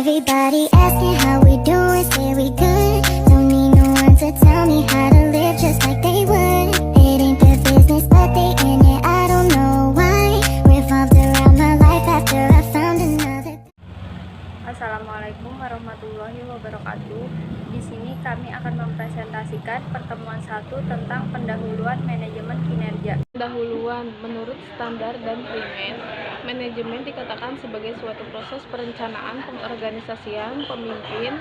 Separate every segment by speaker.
Speaker 1: Everybody asking how we doing, say we good. Don't need no one to tell me how to live just like they would. It ain't their business, but they in it, I don't know why. Revolved around my life after I found another.
Speaker 2: Assalamualaikum warahmatullahi wabarakatuh. Di sini kami akan mempresentasikan pertemuan 1 tentang pendahuluan manajemen kinerja.
Speaker 3: Pendahuluan menurut standar dan primer, manajemen dikatakan sebagai suatu proses perencanaan, pengorganisasian, pemimpin,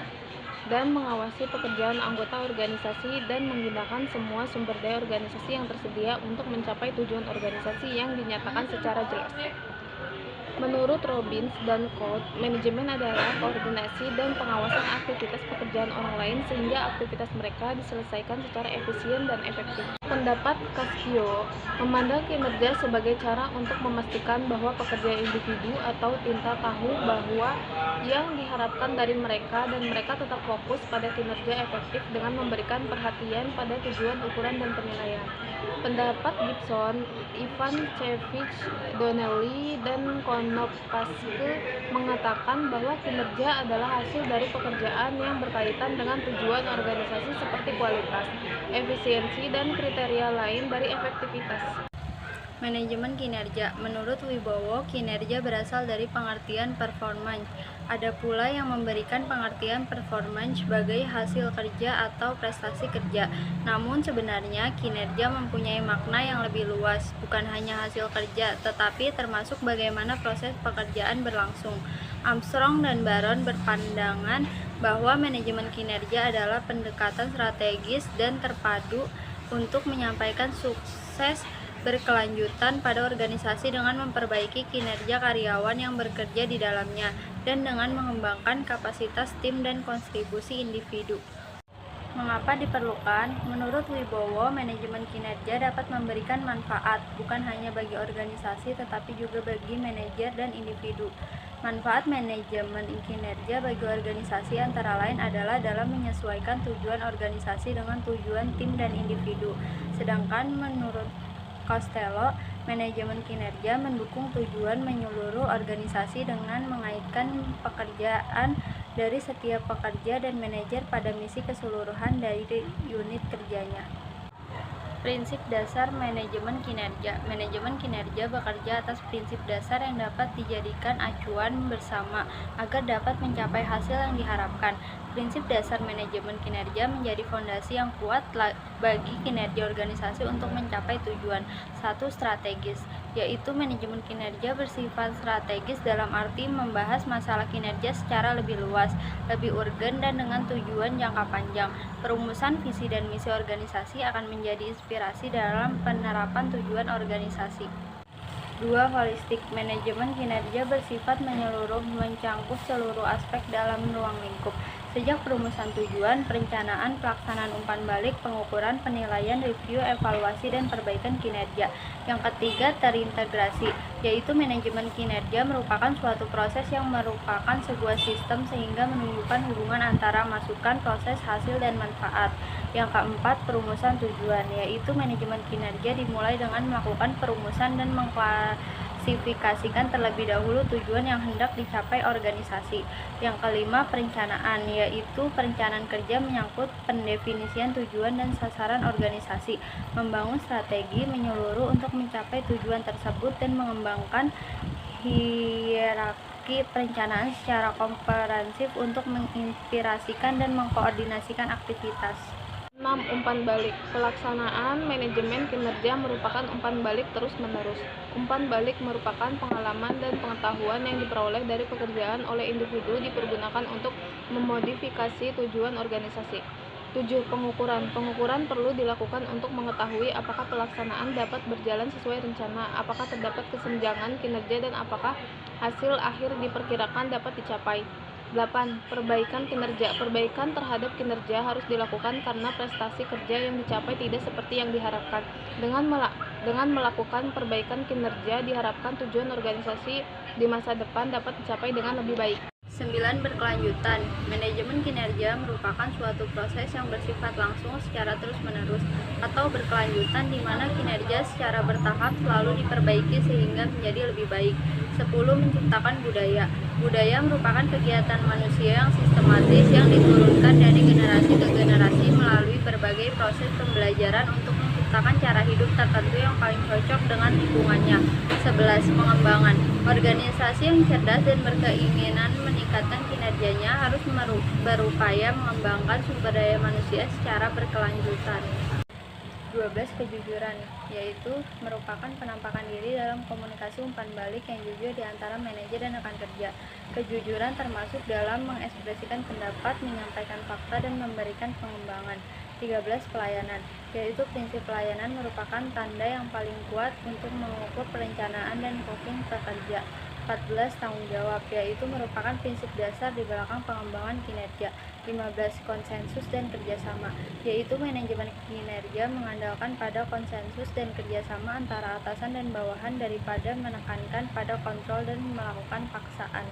Speaker 3: dan mengawasi pekerjaan anggota organisasi dan menggunakan semua sumber daya organisasi yang tersedia untuk mencapai tujuan organisasi yang dinyatakan secara jelas. Menurut Robbins dan Colt, manajemen adalah koordinasi dan pengawasan aktivitas pekerjaan orang lain sehingga aktivitas mereka diselesaikan secara efisien dan efektif. Pendapat Cascio memandang kinerja sebagai cara untuk memastikan bahwa pekerja individu atau tinta tahu bahwa yang diharapkan dari mereka dan mereka tetap fokus pada kinerja efektif dengan memberikan perhatian pada tujuan, ukuran, dan penilaian. Pendapat Gibson, Ivancevich, Donnelly, dan Konopasky mengatakan bahwa kinerja adalah hasil dari pekerjaan yang berkaitan dengan tujuan organisasi seperti kualitas, efisiensi, dan kriteria lain dari efektivitas.
Speaker 2: Manajemen kinerja. Menurut Wibowo, kinerja berasal dari pengertian performance. Ada pula yang memberikan pengertian performance sebagai hasil kerja atau prestasi kerja. Namun sebenarnya kinerja mempunyai makna yang lebih luas, bukan hanya hasil kerja, tetapi termasuk bagaimana proses pekerjaan berlangsung. Armstrong dan Baron berpandangan bahwa manajemen kinerja adalah pendekatan strategis dan terpadu untuk menyampaikan sukses berkelanjutan pada organisasi dengan memperbaiki kinerja karyawan yang bekerja di dalamnya dan dengan mengembangkan kapasitas tim dan kontribusi individu. Mengapa diperlukan? Menurut Wibowo, manajemen kinerja dapat memberikan manfaat bukan hanya bagi organisasi tetapi juga bagi manajer dan individu. Manfaat manajemen kinerja bagi organisasi antara lain adalah dalam menyesuaikan tujuan organisasi dengan tujuan tim dan individu. Sedangkan menurut Costello, manajemen kinerja mendukung tujuan menyeluruh organisasi dengan mengaitkan pekerjaan dari setiap pekerja dan manajer pada misi keseluruhan dari unit kerjanya. Prinsip dasar manajemen kinerja. Manajemen kinerja bekerja atas prinsip dasar yang dapat dijadikan acuan bersama agar dapat mencapai hasil yang diharapkan. Prinsip dasar manajemen kinerja menjadi fondasi yang kuat bagi kinerja organisasi untuk mencapai tujuan. 1. Strategis, yaitu manajemen kinerja bersifat strategis dalam arti membahas masalah kinerja secara lebih luas, lebih urgen, dan dengan tujuan jangka panjang. Perumusan visi dan misi organisasi akan menjadi inspirasi dalam penerapan tujuan organisasi. 2. Holistik, manajemen kinerja bersifat menyeluruh, mencangkup seluruh aspek dalam ruang lingkup, sejak perumusan tujuan, perencanaan, pelaksanaan umpan balik, pengukuran, penilaian, review, evaluasi, dan perbaikan kinerja. Yang ketiga, terintegrasi, yaitu manajemen kinerja merupakan suatu proses yang merupakan sebuah sistem sehingga menunjukkan hubungan antara masukan, proses, hasil, dan manfaat. Yang keempat, perumusan tujuan, yaitu manajemen kinerja dimulai dengan melakukan perumusan dan mengklasifikasikan terlebih dahulu tujuan yang hendak dicapai organisasi. Yang kelima, perencanaan, yaitu perencanaan kerja menyangkut pendefinisian tujuan dan sasaran organisasi, membangun strategi menyeluruh untuk mencapai tujuan tersebut dan mengembangkan hierarki perencanaan secara komprehensif untuk menginspirasikan dan mengkoordinasikan aktivitas.
Speaker 3: 6. Umpan balik. Pelaksanaan manajemen kinerja merupakan umpan balik terus-menerus. Umpan balik merupakan pengalaman dan pengetahuan yang diperoleh dari pekerjaan oleh individu dipergunakan untuk memodifikasi tujuan organisasi. 7. Pengukuran. Pengukuran perlu dilakukan untuk mengetahui apakah pelaksanaan dapat berjalan sesuai rencana, apakah terdapat kesenjangan kinerja, dan apakah hasil akhir diperkirakan dapat dicapai. 8. Perbaikan kinerja. Perbaikan terhadap kinerja harus dilakukan karena prestasi kerja yang dicapai tidak seperti yang diharapkan. Dengan melakukan perbaikan kinerja, diharapkan tujuan organisasi di masa depan dapat dicapai dengan lebih baik.
Speaker 2: 9. Berkelanjutan. Manajemen kinerja merupakan suatu proses yang bersifat langsung secara terus-menerus atau berkelanjutan di mana kinerja secara bertahap selalu diperbaiki sehingga menjadi lebih baik. 10. Menciptakan budaya. Budaya merupakan kegiatan manusia yang sistematis yang diturunkan dari generasi ke generasi melalui berbagai proses pembelajaran untuk menciptakan cara hidup tertentu yang paling cocok dengan lingkungannya. 11. Pengembangan. Organisasi yang cerdas dan berkeinginan meningkatkan kinerjanya harus berupaya mengembangkan sumber daya manusia secara berkelanjutan. 12. Kejujuran, yaitu merupakan penampakan diri dalam komunikasi umpan balik yang jujur di antara manajer dan rekan kerja. Kejujuran termasuk dalam mengekspresikan pendapat, menyampaikan fakta, dan memberikan pengembangan. 13. Pelayanan, yaitu prinsip pelayanan merupakan tanda yang paling kuat untuk mengukur perencanaan dan coaching pekerja. 14. Tanggung jawab, yaitu merupakan prinsip dasar di belakang pengembangan kinerja. 15. Konsensus dan kerjasama, yaitu manajemen kinerja mengandalkan pada konsensus dan kerjasama antara atasan dan bawahan daripada menekankan pada kontrol dan melakukan paksaan.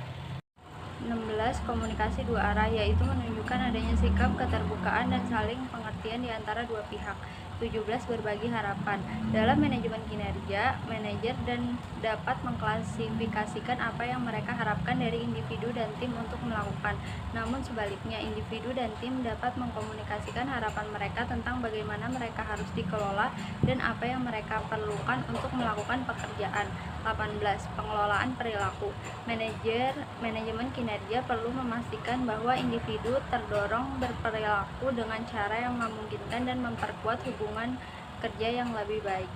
Speaker 2: 16. Komunikasi dua arah, yaitu menunjukkan adanya sikap keterbukaan dan saling pengertian di antara dua pihak. 17. Berbagi harapan. Dalam manajemen kinerja, manajer dapat mengklasifikasikan apa yang mereka harapkan dari individu dan tim untuk melakukan. Namun sebaliknya, individu dan tim dapat mengkomunikasikan harapan mereka tentang bagaimana mereka harus dikelola dan apa yang mereka perlukan untuk melakukan pekerjaan. 18. Pengelolaan perilaku. Manajemen kinerja perlu memastikan bahwa individu terdorong berperilaku dengan cara yang memungkinkan dan memperkuat hubungan kerja yang lebih baik.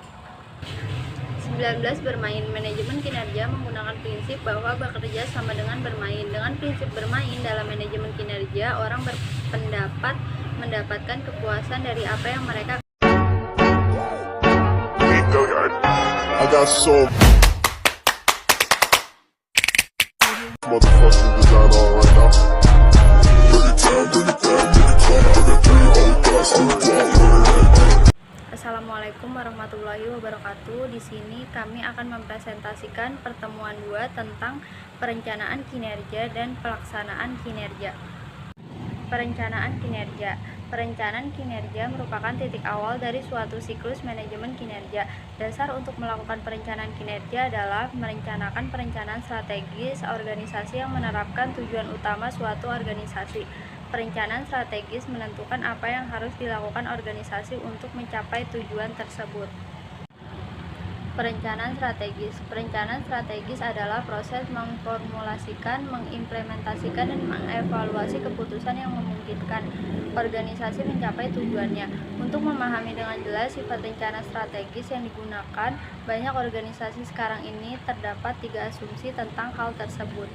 Speaker 2: 19. Bermain. Manajemen kinerja menggunakan prinsip bahwa bekerja sama dengan bermain. Dengan prinsip bermain dalam manajemen kinerja, orang berpendapat mendapatkan kepuasan dari apa yang mereka
Speaker 4: I got so motherfucking design on right now. Bring it down, bring it down, bring it down. I got 3 old guys to walk.
Speaker 2: Assalamualaikum warahmatullahi wabarakatuh. Di sini kami akan mempresentasikan pertemuan 2 tentang perencanaan kinerja dan pelaksanaan kinerja. Perencanaan kinerja. Perencanaan kinerja merupakan titik awal dari suatu siklus manajemen kinerja. Dasar untuk melakukan perencanaan kinerja adalah merencanakan perencanaan strategis organisasi yang menerapkan tujuan utama suatu organisasi. Perencanaan strategis menentukan apa yang harus dilakukan organisasi untuk mencapai tujuan tersebut. Perencanaan strategis. Perencanaan strategis adalah proses memformulasikan, mengimplementasikan, dan mengevaluasi keputusan yang memungkinkan organisasi mencapai tujuannya. Untuk memahami dengan jelas sifat rencana strategis yang digunakan, banyak organisasi sekarang ini terdapat 3 asumsi tentang hal tersebut.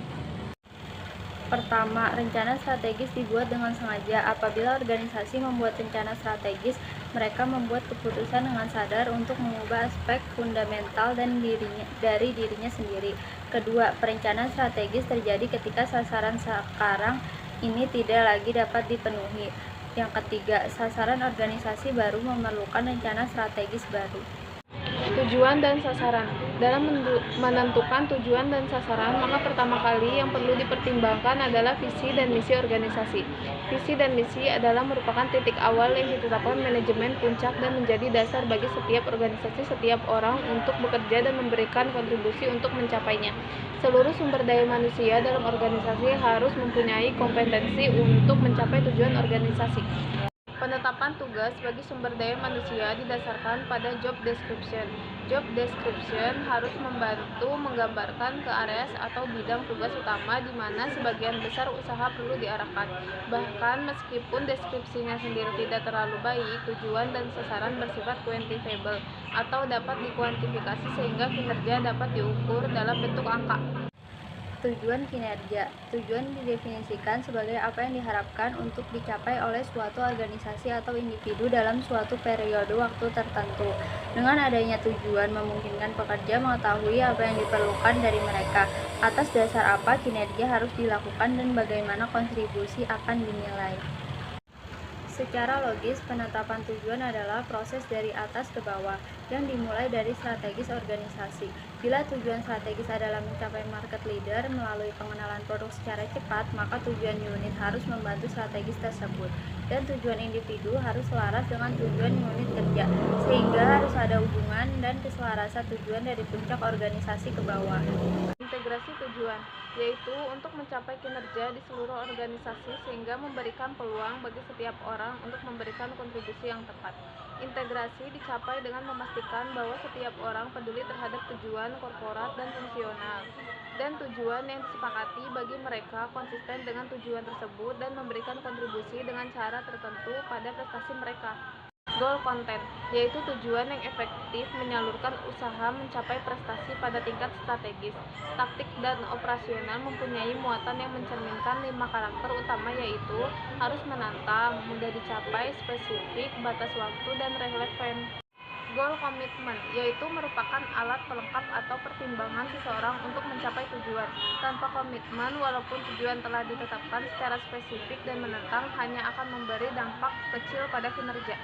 Speaker 2: Pertama, rencana strategis dibuat dengan sengaja. Apabila organisasi membuat rencana strategis, mereka membuat keputusan dengan sadar untuk mengubah aspek fundamental dari dirinya sendiri. Kedua, perencanaan strategis terjadi ketika sasaran sekarang ini tidak lagi dapat dipenuhi. Yang ketiga, sasaran organisasi baru memerlukan rencana strategis baru.
Speaker 3: Tujuan dan sasaran. Dalam menentukan tujuan dan sasaran, maka pertama kali yang perlu dipertimbangkan adalah visi dan misi organisasi. Visi dan misi adalah merupakan titik awal yang ditetapkan manajemen puncak dan menjadi dasar bagi setiap organisasi, setiap orang untuk bekerja dan memberikan kontribusi untuk mencapainya. Seluruh sumber daya manusia dalam organisasi harus mempunyai kompetensi untuk mencapai tujuan organisasi. Penetapan tugas bagi sumber daya manusia didasarkan pada job description. Job description harus membantu menggambarkan ke area atau bidang tugas utama di mana sebagian besar usaha perlu diarahkan. Bahkan meskipun deskripsinya sendiri tidak terlalu baik, tujuan dan sasaran bersifat quantifiable atau dapat dikuantifikasi sehingga kinerja dapat diukur dalam bentuk angka.
Speaker 2: Tujuan kinerja. Tujuan didefinisikan sebagai apa yang diharapkan untuk dicapai oleh suatu organisasi atau individu dalam suatu periode waktu tertentu. Dengan adanya tujuan memungkinkan pekerja mengetahui apa yang diperlukan dari mereka, atas dasar apa kinerja harus dilakukan dan bagaimana kontribusi akan dinilai. Secara logis, penetapan tujuan adalah proses dari atas ke bawah yang dimulai dari strategis organisasi. Bila tujuan strategis adalah mencapai market leader melalui pengenalan produk secara cepat, maka tujuan unit harus membantu strategis tersebut. Dan tujuan individu harus selaras dengan tujuan unit kerja, sehingga harus ada hubungan dan keselarasan tujuan dari puncak organisasi ke bawah.
Speaker 3: integrasi tujuan, yaitu untuk mencapai kinerja di seluruh organisasi sehingga memberikan peluang bagi setiap orang untuk memberikan kontribusi yang tepat. Integrasi dicapai dengan memastikan bahwa setiap orang peduli terhadap tujuan korporat dan fungsional, dan tujuan yang disepakati bagi mereka konsisten dengan tujuan tersebut dan memberikan kontribusi dengan cara tertentu pada prestasi mereka. Goal content, yaitu tujuan yang efektif menyalurkan usaha mencapai prestasi pada tingkat strategis. Taktik dan operasional mempunyai muatan yang mencerminkan 5 karakter utama, yaitu harus menantang, mudah dicapai, spesifik, batas waktu, dan relevan. Goal commitment, yaitu merupakan alat pelengkap atau pertimbangan seseorang untuk mencapai tujuan. Tanpa komitmen, walaupun tujuan telah ditetapkan secara spesifik dan menentang, hanya akan memberi dampak kecil pada kinerja.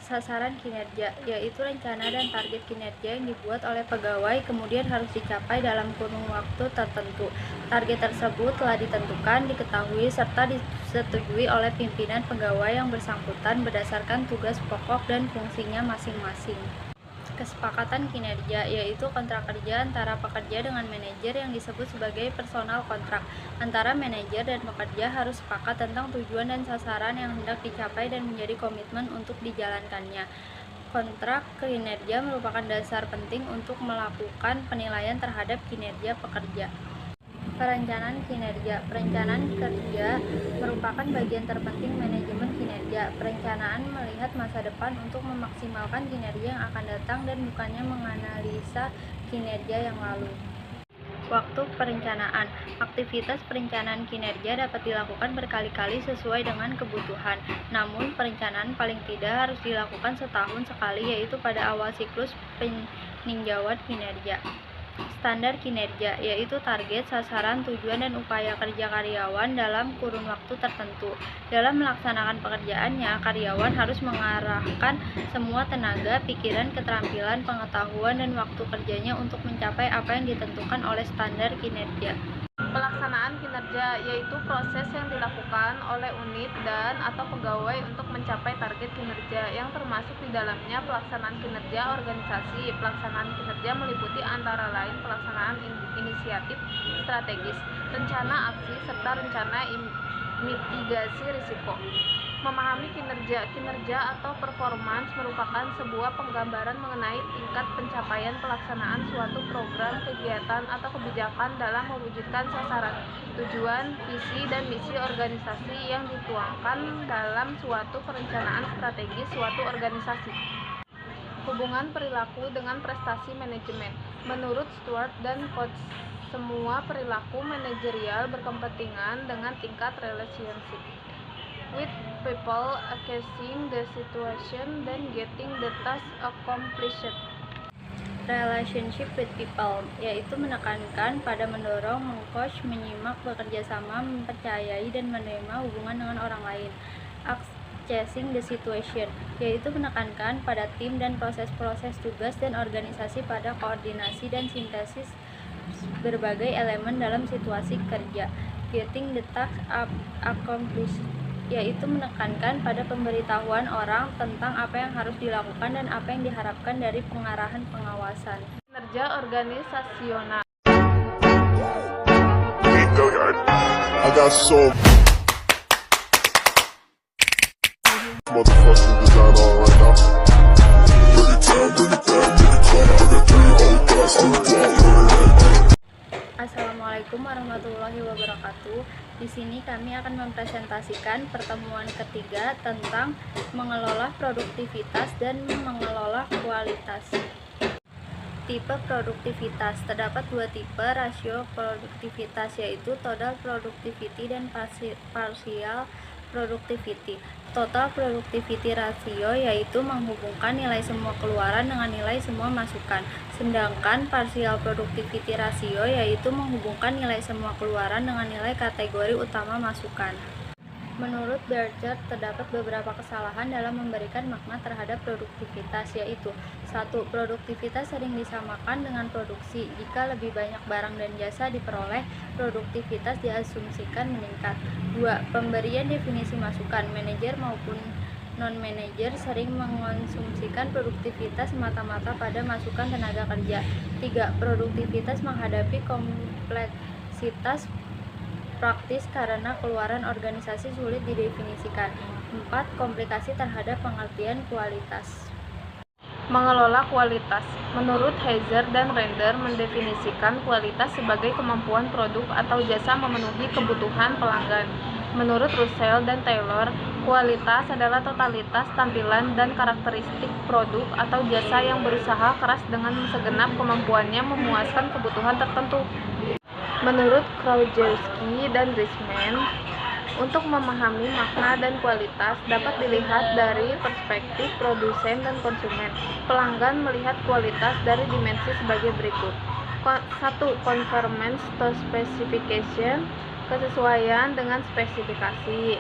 Speaker 2: Sasaran kinerja, yaitu rencana dan target kinerja yang dibuat oleh pegawai kemudian harus dicapai dalam kurun waktu tertentu. Target tersebut telah ditentukan, diketahui, serta disetujui oleh pimpinan pegawai yang bersangkutan berdasarkan tugas pokok dan fungsinya masing-masing. Kesepakatan kinerja, yaitu kontrak kerja antara pekerja dengan manajer yang disebut sebagai personal kontrak. Antara manajer dan pekerja harus sepakat tentang tujuan dan sasaran yang hendak dicapai dan menjadi komitmen untuk dijalankannya. Kontrak kinerja merupakan dasar penting untuk melakukan penilaian terhadap kinerja pekerja. Perencanaan kinerja. Perencanaan kerja merupakan bagian terpenting manajemen kinerja. Perencanaan melihat masa depan untuk memaksimalkan kinerja yang akan datang dan bukannya menganalisa kinerja yang lalu. Waktu perencanaan. Aktivitas perencanaan kinerja dapat dilakukan berkali-kali sesuai dengan kebutuhan. Namun, perencanaan paling tidak harus dilakukan setahun sekali, yaitu pada awal siklus peninjauan kinerja. Standar kinerja, yaitu target, sasaran, tujuan, dan upaya kerja karyawan dalam kurun waktu tertentu. Dalam melaksanakan pekerjaannya, karyawan harus mengarahkan semua tenaga, pikiran, keterampilan, pengetahuan, dan waktu kerjanya untuk mencapai apa yang ditentukan oleh standar kinerja.
Speaker 3: Pelaksanaan kinerja, yaitu proses yang dilakukan oleh unit dan atau pegawai untuk mencapai target kinerja yang termasuk di dalamnya pelaksanaan kinerja organisasi. Pelaksanaan kinerja meliputi antara lain pelaksanaan inisiatif strategis, rencana aksi, serta rencana mitigasi risiko. Memahami kinerja atau performance merupakan sebuah penggambaran mengenai tingkat pencapaian pelaksanaan suatu program, kegiatan, atau kebijakan dalam mewujudkan sasaran, tujuan, visi, dan misi organisasi yang dituangkan dalam suatu perencanaan strategis suatu organisasi. Hubungan perilaku dengan prestasi manajemen. Menurut Stewart dan Coates, semua perilaku manajerial berkepentingan dengan tingkat relationship with people, assessing the situation, then getting the task accomplished.
Speaker 2: Relationship with people, yaitu menekankan pada mendorong, mengcoach, menyimak, bekerja sama, mempercayai, dan menerima hubungan dengan orang lain. Assessing the situation, yaitu menekankan pada tim dan proses-proses tugas dan organisasi pada koordinasi dan sintesis berbagai elemen dalam situasi kerja. Getting the task accomplished, yaitu menekankan pada pemberitahuan orang tentang apa yang harus dilakukan dan apa yang diharapkan dari pengarahan pengawasan.
Speaker 3: Kinerja organisasional.
Speaker 4: I got so motherfucking design on right now. Bring it down, bring it down, bring it down. I got 3 old guys on the block.
Speaker 2: Assalamualaikum warahmatullahi wabarakatuh. Di sini kami akan mempresentasikan pertemuan ketiga tentang mengelola produktivitas dan mengelola kualitas. Tipe produktivitas. Terdapat 2 tipe rasio produktivitas, yaitu total productivity dan partial productivity. Total productivity ratio yaitu menghubungkan nilai semua keluaran dengan nilai semua masukan. Sedangkan partial productivity ratio yaitu menghubungkan nilai semua keluaran dengan nilai kategori utama masukan. Menurut Berger, terdapat beberapa kesalahan dalam memberikan makna terhadap produktivitas, yaitu 1. Produktivitas sering disamakan dengan produksi. Jika lebih banyak barang dan jasa diperoleh, produktivitas diasumsikan meningkat. 2. Pemberian definisi masukan. Manajer maupun Non-manajer sering mengonsumsikan produktivitas semata-mata pada masukan tenaga kerja. 3. Produktivitas menghadapi kompleksitas praktis karena keluaran organisasi sulit didefinisikan. 4. Komplikasi terhadap pengertian kualitas.
Speaker 3: Mengelola kualitas. Menurut Heiser dan Render mendefinisikan kualitas sebagai kemampuan produk atau jasa memenuhi kebutuhan pelanggan. Menurut Russell dan Taylor, kualitas adalah totalitas tampilan dan karakteristik produk atau jasa yang berusaha keras dengan segenap kemampuannya memuaskan kebutuhan tertentu. Menurut Krajewski dan Richman, untuk memahami makna dan kualitas dapat dilihat dari perspektif produsen dan konsumen. Pelanggan melihat kualitas dari dimensi sebagai berikut. 1. Conformance to specification, kesesuaian dengan spesifikasi.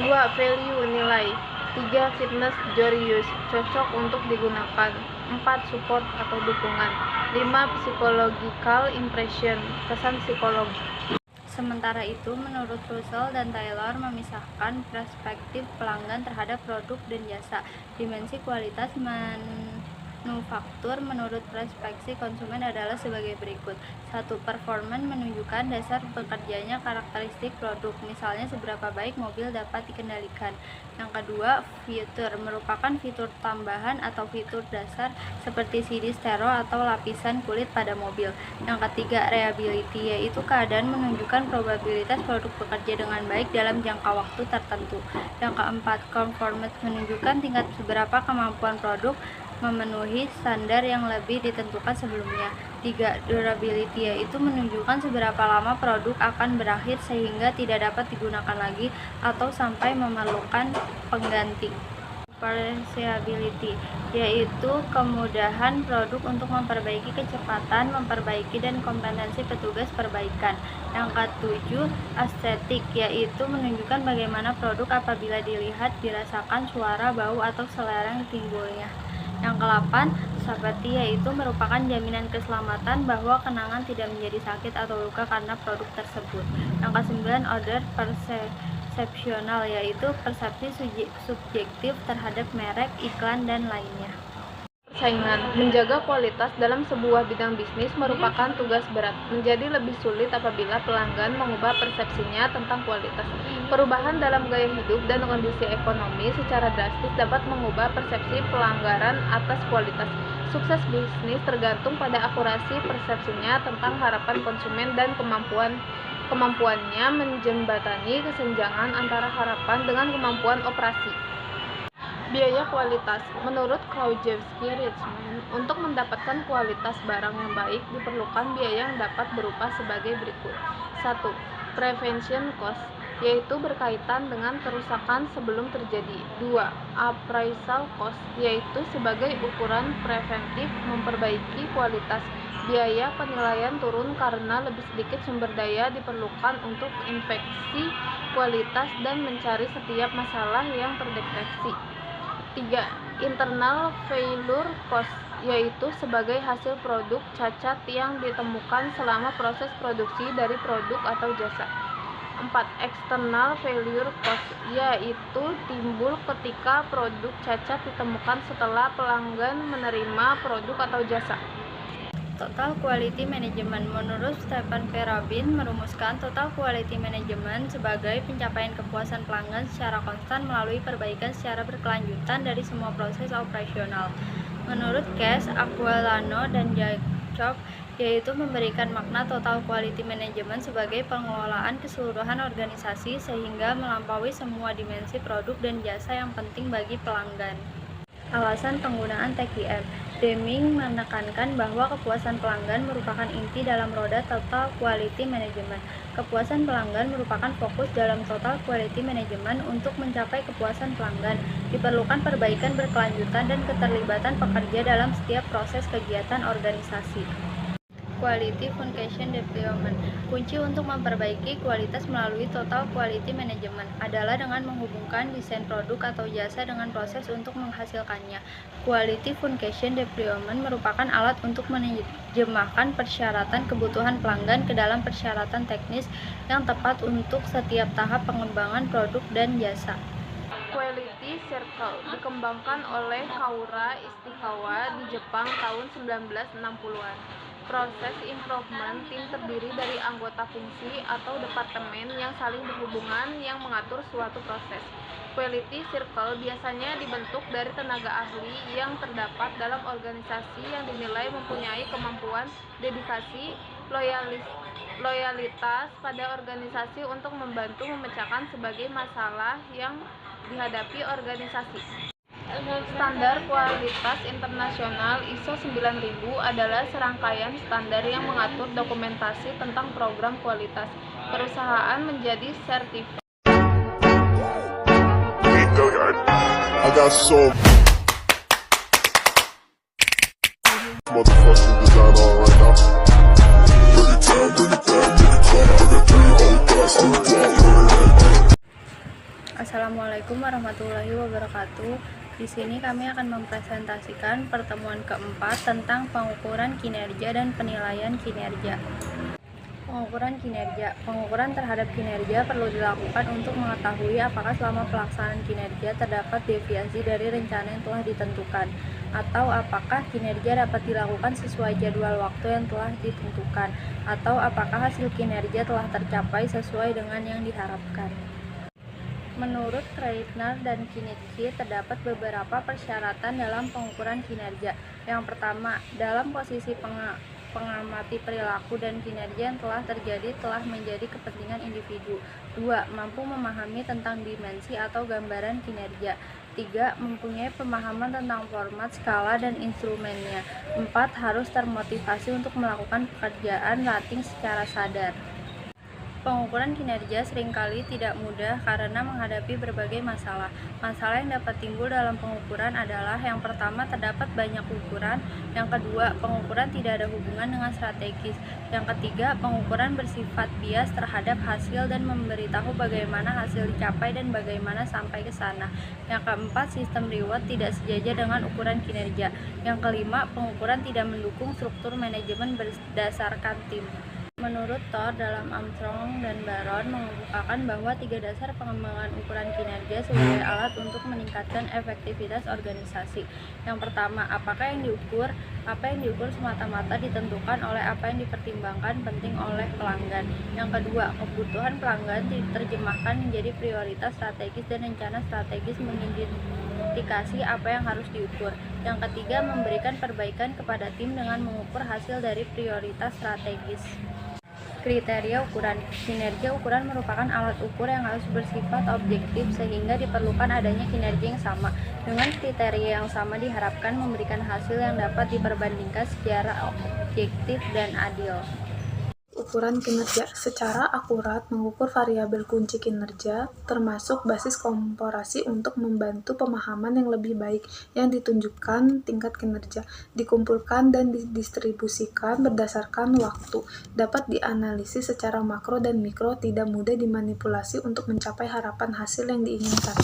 Speaker 3: 2. Value, nilai. 3. Fitness, use, cocok untuk digunakan. 4. Support atau dukungan. 5. Psychological impression, kesan psikologi.
Speaker 2: Sementara itu, menurut Russell dan Taylor memisahkan perspektif pelanggan terhadap produk dan jasa. Dimensi kualitas manufaktur menurut perspektif konsumen adalah sebagai berikut. 1. Performance menunjukkan dasar bekerjanya karakteristik produk, misalnya seberapa baik mobil dapat dikendalikan. Yang kedua, fitur merupakan fitur tambahan atau fitur dasar seperti CD stereo atau lapisan kulit pada mobil. Yang ketiga, reliability, yaitu keadaan menunjukkan probabilitas produk bekerja dengan baik dalam jangka waktu tertentu. Yang keempat, conformance menunjukkan tingkat seberapa kemampuan produk memenuhi standar yang lebih ditentukan sebelumnya. 3. Durability, yaitu menunjukkan seberapa lama produk akan berakhir sehingga tidak dapat digunakan lagi atau sampai memerlukan pengganti. Reversibility, yaitu kemudahan produk untuk memperbaiki kecepatan, memperbaiki dan kompetensi petugas perbaikan. Yang ketujuh, estetik, yaitu menunjukkan bagaimana produk apabila dilihat, dirasakan, suara, bau, atau selera yang timbulnya. Yang ke-8, safety, yaitu merupakan jaminan keselamatan bahwa kenangan tidak menjadi sakit atau luka karena produk tersebut. Yang ke-9, order persepsional, yaitu persepsi subjektif terhadap merek, iklan, dan lainnya.
Speaker 3: Persaingan. Menjaga kualitas dalam sebuah bidang bisnis merupakan tugas berat. Menjadi lebih sulit apabila pelanggan mengubah persepsinya tentang kualitas. Perubahan dalam gaya hidup dan kondisi ekonomi secara drastis dapat mengubah persepsi pelanggaran atas kualitas. Sukses bisnis tergantung pada akurasi persepsinya tentang harapan konsumen dan kemampuannya menjembatani kesenjangan antara harapan dengan kemampuan operasi. Biaya kualitas. Menurut Krajewski-Richman, untuk mendapatkan kualitas barang yang baik diperlukan biaya yang dapat berupa sebagai berikut. 1. Prevention cost, yaitu berkaitan dengan kerusakan sebelum terjadi. 2. Appraisal cost, yaitu sebagai ukuran preventif memperbaiki kualitas. Biaya penilaian turun karena lebih sedikit sumber daya diperlukan untuk inspeksi kualitas dan mencari setiap masalah yang terdeteksi. 3. Internal failure cost, yaitu sebagai hasil produk cacat yang ditemukan selama proses produksi dari produk atau jasa. 4. External failure cost, yaitu timbul ketika produk cacat ditemukan setelah pelanggan menerima produk atau jasa.
Speaker 2: Total Quality Management. Menurut Stephen P. Robin merumuskan Total Quality Management sebagai pencapaian kepuasan pelanggan secara konstan melalui perbaikan secara berkelanjutan dari semua proses operasional. Menurut Cass, Aquilano, dan Jacob, yaitu memberikan makna Total Quality Management sebagai pengelolaan keseluruhan organisasi sehingga melampaui semua dimensi produk dan jasa yang penting bagi pelanggan. Alasan penggunaan TQM. Deming menekankan bahwa kepuasan pelanggan merupakan inti dalam roda Total Quality Management. Kepuasan pelanggan merupakan fokus dalam Total Quality Management. Untuk mencapai kepuasan pelanggan, diperlukan perbaikan berkelanjutan dan keterlibatan pekerja dalam setiap proses kegiatan organisasi. Quality Function Deployment. Kunci untuk memperbaiki kualitas melalui Total Quality Management adalah dengan menghubungkan desain produk atau jasa dengan proses untuk menghasilkannya. Quality Function Deployment merupakan alat untuk menerjemahkan persyaratan kebutuhan pelanggan ke dalam persyaratan teknis yang tepat untuk setiap tahap pengembangan produk dan jasa.
Speaker 3: Quality Circle dikembangkan oleh Kaoru Ishikawa di Jepang tahun 1960-an. Proses improvement tim terdiri dari anggota fungsi atau departemen yang saling berhubungan yang mengatur suatu proses. Quality Circle biasanya dibentuk dari tenaga ahli yang terdapat dalam organisasi yang dinilai mempunyai kemampuan, dedikasi, loyalitas pada organisasi untuk membantu memecahkan sebagai masalah yang dihadapi organisasi. Standar kualitas internasional ISO 9000 adalah serangkaian standar yang mengatur dokumentasi tentang program kualitas perusahaan menjadi sertifikat.
Speaker 4: I got so motherfucking design on right now. Bring it down, bring it down, bring it down. I got 3 old guys on the block.
Speaker 2: Assalamualaikum warahmatullahi wabarakatuh. Di sini kami akan mempresentasikan pertemuan keempat tentang pengukuran kinerja dan penilaian kinerja. Pengukuran kinerja. Pengukuran terhadap kinerja perlu dilakukan untuk mengetahui apakah selama pelaksanaan kinerja terdapat deviasi dari rencana yang telah ditentukan, atau apakah kinerja dapat dilakukan sesuai jadwal waktu yang telah ditentukan, atau apakah hasil kinerja telah tercapai sesuai dengan yang diharapkan. Menurut Kreitner dan Kinitke, terdapat beberapa persyaratan dalam pengukuran kinerja. Yang pertama, dalam posisi pengamati perilaku dan kinerja yang telah terjadi telah menjadi kepentingan individu. 2. Mampu memahami tentang dimensi atau gambaran kinerja. 3. Mempunyai pemahaman tentang format, skala, dan instrumennya. 4. Harus termotivasi untuk melakukan pekerjaan rating secara sadar. Pengukuran kinerja seringkali tidak mudah karena menghadapi berbagai masalah. Masalah yang dapat timbul dalam pengukuran adalah: yang pertama, terdapat banyak ukuran; yang kedua, pengukuran tidak ada hubungan dengan strategis; yang ketiga, pengukuran bersifat bias terhadap hasil dan memberitahu bagaimana hasil dicapai dan bagaimana sampai ke sana; yang keempat, sistem reward tidak sejajar dengan ukuran kinerja; yang kelima, pengukuran tidak mendukung struktur manajemen berdasarkan tim. Menurut Thor, dalam Armstrong dan Baron mengemukakan bahwa 3 dasar pengembangan ukuran kinerja sebagai alat untuk meningkatkan efektivitas organisasi. Yang pertama, apakah yang diukur? Apa yang diukur semata-mata ditentukan oleh apa yang dipertimbangkan penting oleh pelanggan. Yang kedua, kebutuhan pelanggan diterjemahkan menjadi prioritas strategis dan rencana strategis mengindikasi apa yang harus diukur. Yang ketiga, memberikan perbaikan kepada tim dengan mengukur hasil dari prioritas strategis. Kriteria ukuran. Kinerja ukuran merupakan alat ukur yang harus bersifat objektif sehingga diperlukan adanya kinerja yang sama. Dengan kriteria yang sama diharapkan memberikan hasil yang dapat diperbandingkan secara objektif dan adil.
Speaker 5: Ukuran kinerja secara akurat mengukur variabel kunci kinerja, termasuk basis komparasi untuk membantu pemahaman yang lebih baik yang ditunjukkan tingkat kinerja, dikumpulkan dan didistribusikan berdasarkan waktu, dapat dianalisis secara makro dan mikro, tidak mudah dimanipulasi untuk mencapai harapan hasil yang diinginkan.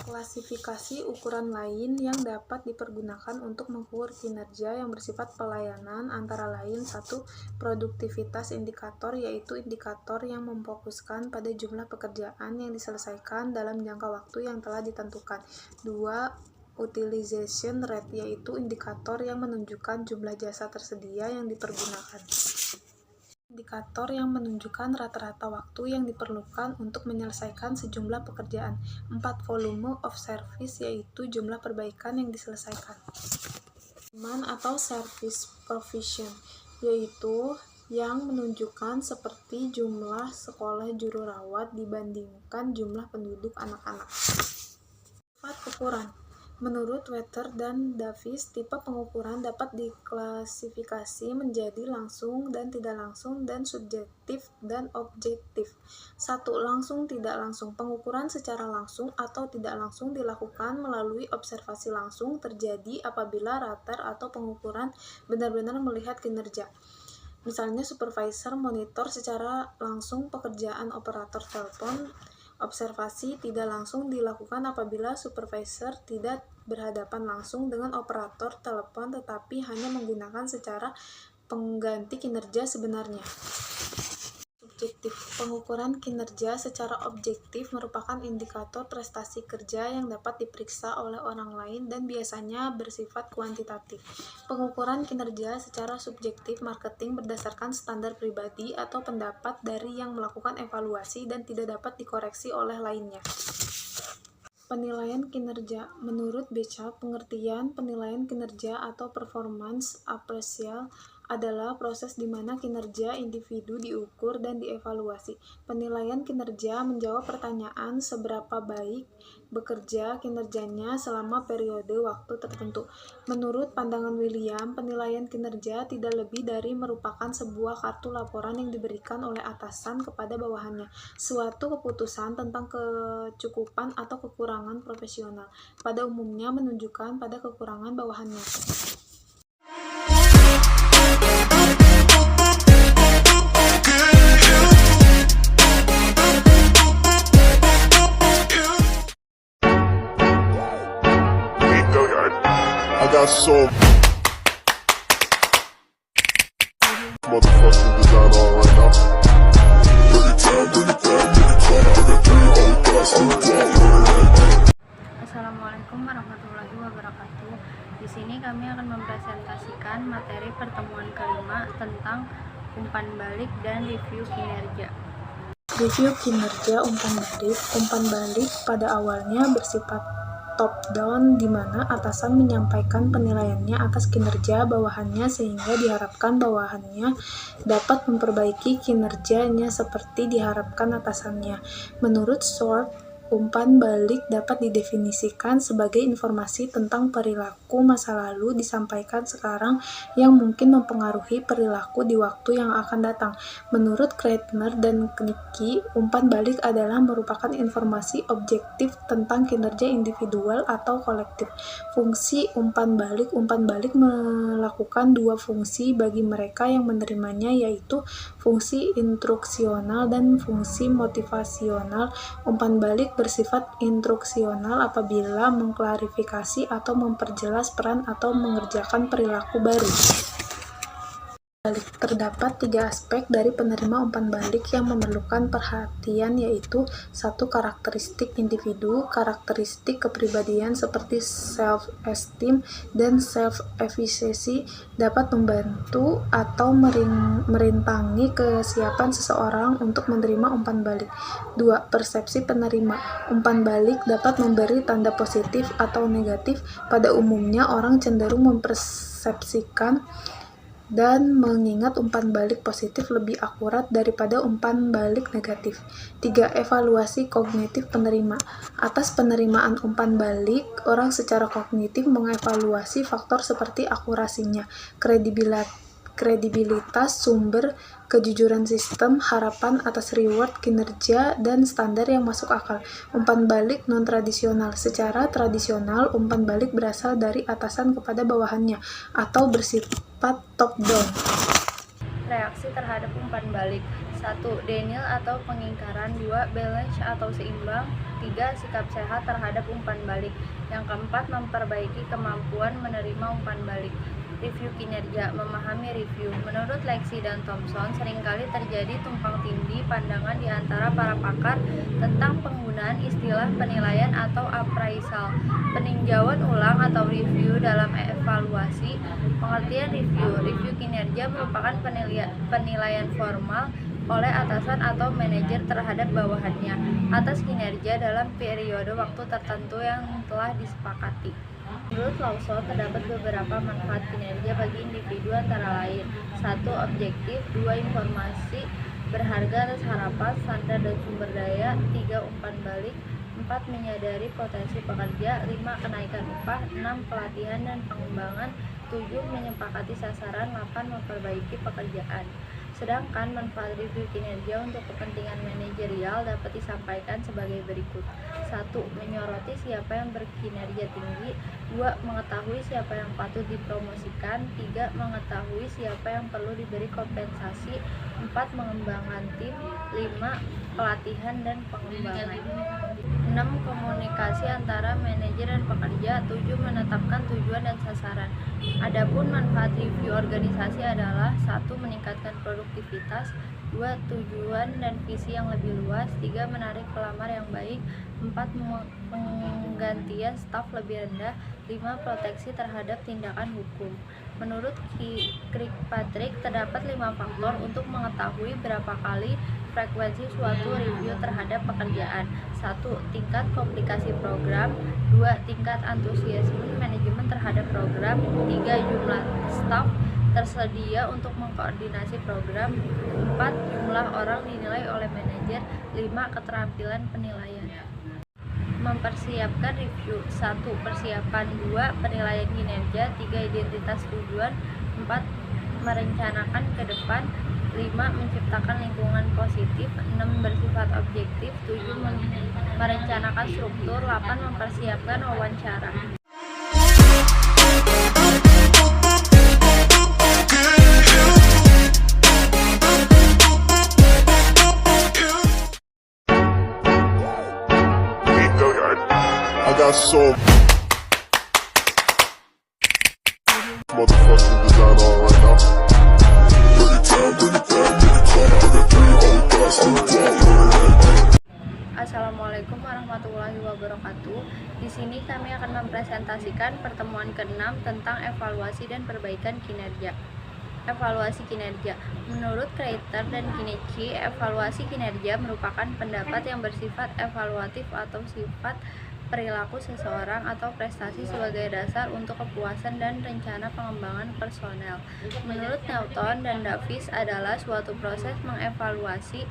Speaker 5: Klasifikasi ukuran lain yang dapat dipergunakan untuk mengukur kinerja yang bersifat pelayanan antara lain: 1. Produktivitas indikator, yaitu indikator yang memfokuskan pada jumlah pekerjaan yang diselesaikan dalam jangka waktu yang telah ditentukan. 2. Utilization rate, yaitu indikator yang menunjukkan jumlah jasa tersedia yang dipergunakan. Indikator yang menunjukkan rata-rata waktu yang diperlukan untuk menyelesaikan sejumlah pekerjaan. 4. Volume of service, yaitu jumlah perbaikan yang diselesaikan. Demand atau service provision, yaitu yang menunjukkan seperti jumlah sekolah juru rawat dibandingkan jumlah penduduk anak-anak. 4. Ukuran. Menurut Wetter dan Davis, tipe pengukuran dapat diklasifikasi menjadi langsung dan tidak langsung, dan subjektif dan objektif. 1. Langsung tidak langsung. Pengukuran secara langsung atau tidak langsung dilakukan melalui observasi langsung, terjadi apabila rater atau pengukuran benar-benar melihat kinerja. Misalnya, supervisor monitor secara langsung pekerjaan operator telepon. Observasi tidak langsung dilakukan apabila supervisor tidak berhadapan langsung dengan operator telepon tetapi hanya menggunakan secara pengganti kinerja sebenarnya. subjektif. Pengukuran kinerja secara objektif merupakan indikator prestasi kerja yang dapat diperiksa oleh orang lain dan biasanya bersifat kuantitatif. Pengukuran kinerja secara subjektif marketing berdasarkan standar pribadi atau pendapat dari yang melakukan evaluasi dan tidak dapat dikoreksi oleh lainnya. Penilaian kinerja. Menurut Bechamp, pengertian penilaian kinerja atau performance appraisal adalah proses di mana kinerja individu diukur dan dievaluasi. Penilaian kinerja menjawab pertanyaan seberapa baik bekerja kinerjanya selama periode waktu tertentu. Menurut pandangan William, penilaian kinerja tidak lebih dari merupakan sebuah kartu laporan yang diberikan oleh atasan kepada bawahannya, suatu keputusan tentang kecukupan atau kekurangan profesional, pada umumnya menunjukkan pada kekurangan bawahannya.
Speaker 4: I got so motherfucking design on right now. Bring it down, bring it down, bring it down. I got 3 old guys who walk.
Speaker 2: Assalamualaikum warahmatullahi wabarakatuh. Di sini kami akan mempresentasikan materi pertemuan kelima tentang umpan balik dan review kinerja.
Speaker 5: Review kinerja umpan balik. Umpan balik pada awalnya bersifat top-down, di mana atasan menyampaikan penilaiannya atas kinerja bawahannya sehingga diharapkan bawahannya dapat memperbaiki kinerjanya seperti diharapkan atasannya. Menurut Short, umpan balik dapat didefinisikan sebagai informasi tentang perilaku masa lalu disampaikan sekarang yang mungkin mempengaruhi perilaku di waktu yang akan datang. Menurut Kreitner dan Knicki, umpan balik adalah merupakan informasi objektif tentang kinerja individual atau kolektif. Fungsi umpan balik melakukan dua fungsi bagi mereka yang menerimanya, yaitu fungsi instruksional dan fungsi motivasional. Umpan balik bersifat instruksional apabila mengklarifikasi atau memperjelas peran atau mengerjakan perilaku baru. Terdapat 3 aspek dari penerima umpan balik yang memerlukan perhatian, yaitu 1. Karakteristik individu. Karakteristik kepribadian seperti self-esteem dan self-efficacy dapat membantu atau merintangi kesiapan seseorang untuk menerima umpan balik. 2. Persepsi penerima. Umpan balik dapat memberi tanda positif atau negatif. Pada umumnya orang cenderung mempersepsikan dan mengingat umpan balik positif lebih akurat daripada umpan balik negatif. 3. Evaluasi kognitif penerima. Atas penerimaan umpan balik, orang secara kognitif mengevaluasi faktor seperti akurasinya, kredibilitas sumber, kejujuran sistem, harapan atas reward kinerja, dan standar yang masuk akal. Umpan balik non-tradisional. Secara tradisional, umpan balik berasal dari atasan kepada bawahannya atau bersifat top-down.
Speaker 2: Reaksi terhadap umpan balik. 1. Denial atau pengingkaran. 2. Balance atau seimbang. 3. Sikap sehat terhadap umpan balik. Yang keempat, memperbaiki kemampuan menerima umpan balik. Review kinerja, memahami review. Menurut Lexi dan Thompson, seringkali terjadi tumpang tindih pandangan di antara para pakar tentang penggunaan istilah penilaian atau appraisal, peninjauan ulang atau review dalam evaluasi. Pengertian review kinerja merupakan penilaian formal oleh atasan atau manajer terhadap bawahannya atas kinerja dalam periode waktu tertentu yang telah disepakati. Menurut Lawson, terdapat beberapa manfaat kinerja bagi individu antara lain: 1. Objektif. 2. Informasi berharga atas harapan, standar dan sumber daya. 3. Umpan balik. 4. Menyadari potensi pekerja. 5. Kenaikan upah. 6. Pelatihan dan pengembangan. 7. Menyepakati sasaran. 8. Memperbaiki pekerjaan. Sedangkan manfaat review kinerja untuk kepentingan manajerial dapat disampaikan sebagai berikut. 1. Menyoroti siapa yang berkinerja tinggi. 2. Mengetahui siapa yang patut dipromosikan. 3. Mengetahui siapa yang perlu diberi kompensasi. 4. Mengembangkan tim. 5. Pelatihan dan pengembangan. 6. Komunikasi antara manajer dan pekerja. 7. Menetapkan tujuan dan sasaran. Adapun manfaat review organisasi adalah 1. Meningkatkan produktivitas. 2. Tujuan dan visi yang lebih luas. 3. Menarik pelamar yang baik. 4. Penggantian staf lebih rendah. 5. Proteksi terhadap tindakan hukum. Menurut Kirkpatrick, terdapat 5 faktor untuk mengetahui berapa kali frekuensi suatu review terhadap pekerjaan. 1. Tingkat komplikasi program. 2. Tingkat antusiasme manajemen terhadap program. 3. Jumlah staf tersedia untuk mengkoordinasi program. 4. Jumlah orang dinilai oleh manajer. 5. Keterampilan penilaian. Mempersiapkan review. 1. Persiapan. 2. Penilaian kinerja. 3. Identitas tujuan. 4. Merencanakan ke depan. 5. Menciptakan lingkungan positif. 6. Bersifat objektif. 7. Merencanakan struktur. 8. Mempersiapkan wawancara.
Speaker 4: I got so motherfucking design on right now. Bring it down, bring it down, bring it down. I got 3 old guys who want.
Speaker 2: Assalamualaikum warahmatullahi wabarakatuh. Di sini kami akan mempresentasikan pertemuan ke-6 tentang evaluasi dan perbaikan kinerja. Evaluasi kinerja. Menurut Kreitner dan Kinichi, evaluasi kinerja merupakan pendapat yang bersifat evaluatif atau sifat perilaku seseorang atau prestasi sebagai dasar untuk kepuasan dan rencana pengembangan personel. Menurut Newton dan Davis adalah suatu proses mengevaluasi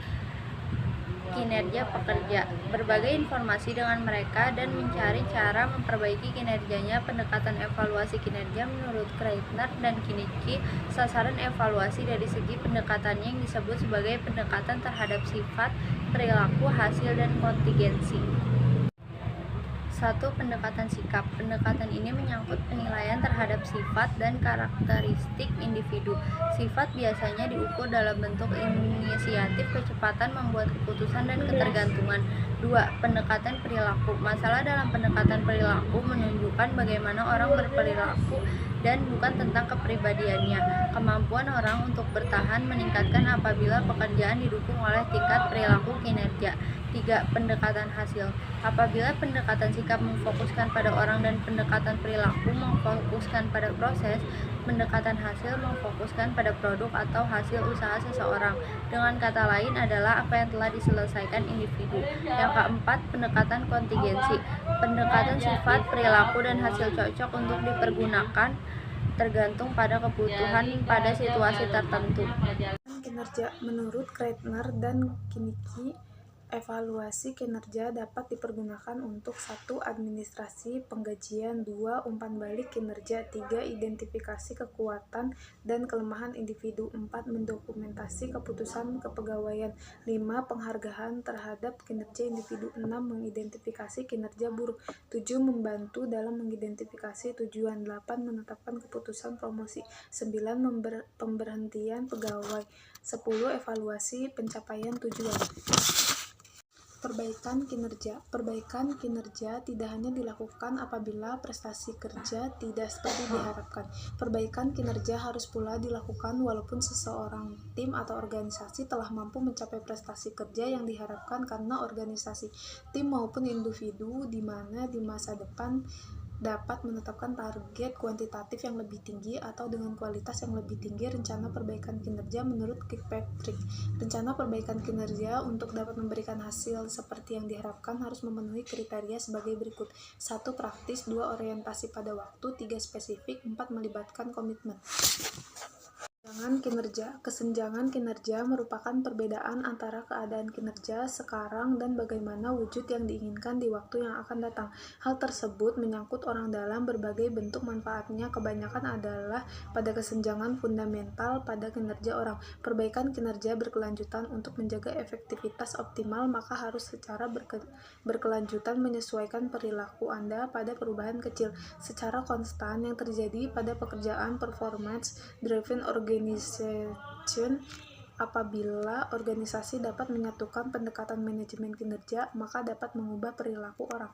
Speaker 2: kinerja pekerja, berbagai informasi dengan mereka dan mencari cara memperbaiki kinerjanya. Pendekatan evaluasi kinerja menurut Kreitner dan Kinichi, sasaran evaluasi dari segi pendekatannya yang disebut sebagai pendekatan terhadap sifat, perilaku, hasil, dan kontingensi. 1. Pendekatan sikap. Pendekatan ini menyangkut penilaian terhadap sifat dan karakteristik individu. Sifat biasanya diukur dalam bentuk inisiatif, kecepatan membuat keputusan, dan ketergantungan. 2. Pendekatan perilaku. Masalah dalam pendekatan perilaku menunjukkan bagaimana orang berperilaku dan bukan tentang kepribadiannya. Kemampuan orang untuk bertahan meningkatkan apabila pekerjaan didukung oleh tingkat perilaku kinerja. 3. Pendekatan hasil. Apabila pendekatan sikap memfokuskan pada orang dan pendekatan perilaku memfokuskan pada proses, pendekatan hasil memfokuskan pada produk atau hasil usaha seseorang. Dengan kata lain adalah apa yang telah diselesaikan individu. Yang keempat, pendekatan kontingensi. Pendekatan sifat, perilaku, dan hasil cocok untuk dipergunakan tergantung pada kebutuhan pada situasi tertentu.
Speaker 5: Kinerja. Menurut Kreitner dan Kinichi, evaluasi kinerja dapat dipergunakan untuk 1. Administrasi penggajian, 2. Umpan balik kinerja, 3. Identifikasi kekuatan dan kelemahan individu, 4. Mendokumentasi keputusan kepegawaian, 5. Penghargaan terhadap kinerja individu, 6. Mengidentifikasi kinerja buruk, 7. Membantu dalam mengidentifikasi tujuan, 8. Menetapkan keputusan promosi, 9. Pemberhentian pegawai, 10. Evaluasi pencapaian tujuan. Perbaikan kinerja. Perbaikan kinerja tidak hanya dilakukan apabila prestasi kerja tidak seperti diharapkan. Perbaikan kinerja harus pula dilakukan walaupun seseorang tim atau organisasi telah mampu mencapai prestasi kerja yang diharapkan karena organisasi, tim maupun individu di mana di masa depan dapat menetapkan target kuantitatif yang lebih tinggi atau dengan kualitas yang lebih tinggi. Rencana perbaikan kinerja menurut Kirkpatrick. Rencana perbaikan kinerja untuk dapat memberikan hasil seperti yang diharapkan harus memenuhi kriteria sebagai berikut. 1. Praktis. 2. Orientasi pada waktu. 3. Spesifik. 4. Melibatkan komitmen. Kesenjangan kinerja. Kesenjangan kinerja merupakan perbedaan antara keadaan kinerja sekarang dan bagaimana wujud yang diinginkan di waktu yang akan datang. Hal tersebut menyangkut orang dalam berbagai bentuk manfaatnya. Kebanyakan adalah pada kesenjangan fundamental pada kinerja orang. Perbaikan kinerja berkelanjutan untuk menjaga efektivitas optimal, maka harus secara berkelanjutan menyesuaikan perilaku Anda pada perubahan kecil secara konstan yang terjadi pada pekerjaan performance driven organization Apabila organisasi dapat menyatukan pendekatan manajemen kinerja, maka dapat mengubah perilaku orang.